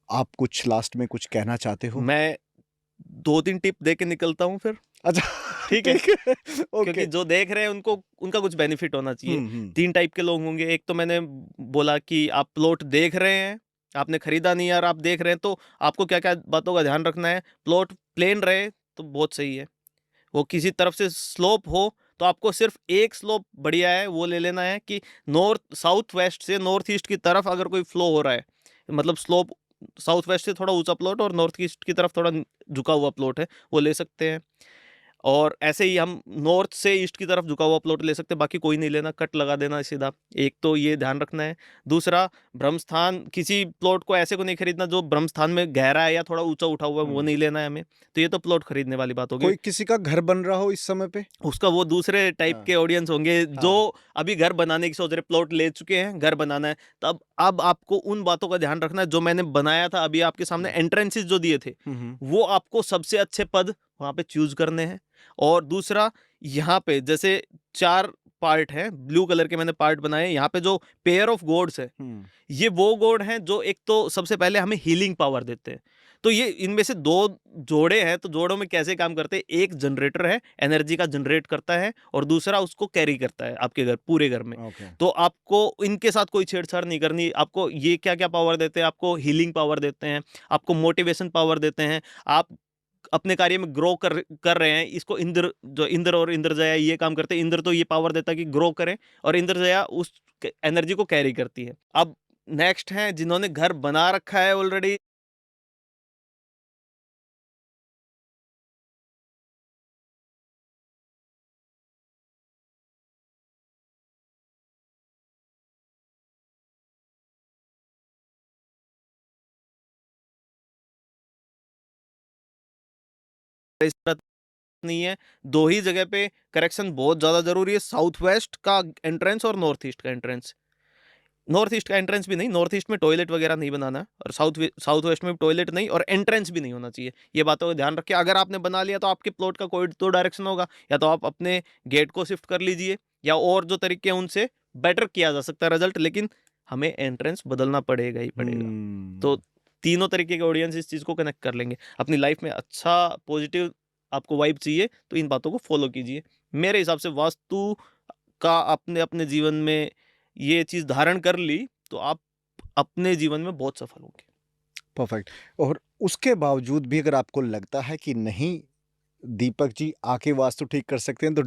आप कुछ लास्ट में कुछ कहना चाहते हो? मैं 2-3 टिप दे के निकलता हूँ फिर, अच्छा। ठीक है? ठीक है। क्योंकि ओके। जो देख रहे हैं उनको उनका कुछ बेनिफिट होना चाहिए। हुँ। 3 टाइप के लोग होंगे, एक तो मैंने बोला कि आप प्लॉट देख रहे हैं, आपने खरीदा नहीं है और आप देख रहे हैं, तो आपको क्या-क्या बातों का ध्यान रखना है। प्लॉट प्लेन रहे तो बहुत सही है, वो किसी तरफ से स्लोप हो तो आपको सिर्फ एक स्लोप बढ़िया है, वो ले लेना है कि नॉर्थ साउथ वेस्ट से नॉर्थ ईस्ट की तरफ अगर कोई फ्लो हो रहा है, मतलब स्लोप साउथ वेस्ट से थोड़ा ऊंचा प्लॉट और नॉर्थ ईस्ट की तरफ थोड़ा झुका हुआ प्लॉट है, वो ले सकते हैं। और ऐसे ही हम नॉर्थ से ईस्ट की तरफ झुका हुआ प्लॉट ले सकते हैं, बाकी कोई नहीं लेना, कट लगा देना है सीधा। एक तो ये ध्यान रखना है। दूसरा, ब्रह्मस्थान, किसी प्लॉट को ऐसे को नहीं खरीदना जो ब्रह्मस्थान में गहरा है या थोड़ा ऊंचा उठा हुआ है, वो हुँ। नहीं लेना है हमें। तो ये तो प्लॉट खरीदने वाली बात होगी। कोई किसी का घर बन रहा हो इस समय पे? उसका वो दूसरे टाइप हाँ। के ऑडियंस होंगे जो हाँ। अभी घर बनाने की सोच रहे, प्लॉट ले चुके हैं, घर बनाना है। तब अब आपको उन बातों का ध्यान रखना है जो मैंने बनाया था, अभी आपके सामने हुँ। एंट्रेंसेस जो दिए थे, हुँ, हुँ। वो आपको सबसे अच्छे पद वहां पे चूज करने हैं। और दूसरा, यहाँ पे जैसे 4 पार्ट हैं, ब्लू कलर के मैंने पार्ट बनाए। यहाँ पे जो पेयर ऑफ गॉड्स है, हुँ। ये वो गॉड हैं जो एक तो सबसे पहले हमें हीलिंग पावर देते हैं। तो ये इनमें से 2 जोड़े हैं, तो जोड़ों में कैसे काम करते हैं? एक जनरेटर है, एनर्जी का जनरेट करता है, और दूसरा उसको कैरी करता है आपके घर, पूरे घर में। ओके। तो आपको इनके साथ कोई छेड़छाड़ नहीं करनी। आपको ये क्या-क्या पावर देते हैं? आपको हीलिंग पावर देते हैं, आपको मोटिवेशन पावर देते हैं, आप अपने कार्य में ग्रो कर रहे हैं। इसको इंद्र, जो इंद्र और इंद्रजया ये काम करते हैं। इंद्र तो ये पावर देता है कि ग्रो करें, और इंद्रजया उस एनर्जी को कैरी करती है। अब नेक्स्ट है जिन्होंने घर बना रखा है ऑलरेडी। इस तरह नहीं है, 2 ही जगह पे करेक्शन बहुत ज़्यादा ज़रूरी है, साउथ वेस्ट का एंट्रेंस और नॉर्थ ईस्ट का एंट्रेंस। नॉर्थ ईस्ट का एंट्रेंस भी नहीं, नॉर्थ ईस्ट में टॉयलेट वगैरह नहीं बनाना है, और साउथ वेस्ट में टॉयलेट नहीं, और एंट्रेंस भी नहीं होना चाहिए। ये बातों का ध्यान रखिए। अगर आपने बना लिया तो आपके प्लॉट का कोई तो डायरेक्शन होगा, या तो आप अपने गेट को शिफ्ट कर लीजिए, या और जो तरीके हैं उनसे बेटर किया जा सकता है रिजल्ट, लेकिन हमें एंट्रेंस बदलना पड़ेगा ही पड़ेगा। तो हुँ। तीनों तरीके के ऑडियंस इस चीज़ को कनेक्ट कर लेंगे। अपनी लाइफ में अच्छा पॉजिटिव आपको वाइब चाहिए, तो इन बातों को फॉलो कीजिए। मेरे हिसाब से वास्तु का आपने अपने जीवन में ये चीज़ धारण कर ली, तो आप अपने जीवन में बहुत सफल होंगे। परफेक्ट। और उसके बावजूद भी अगर आपको लगता है कि नहीं, दीपक जी आके वास्तु ठीक कर सकते हैं, तो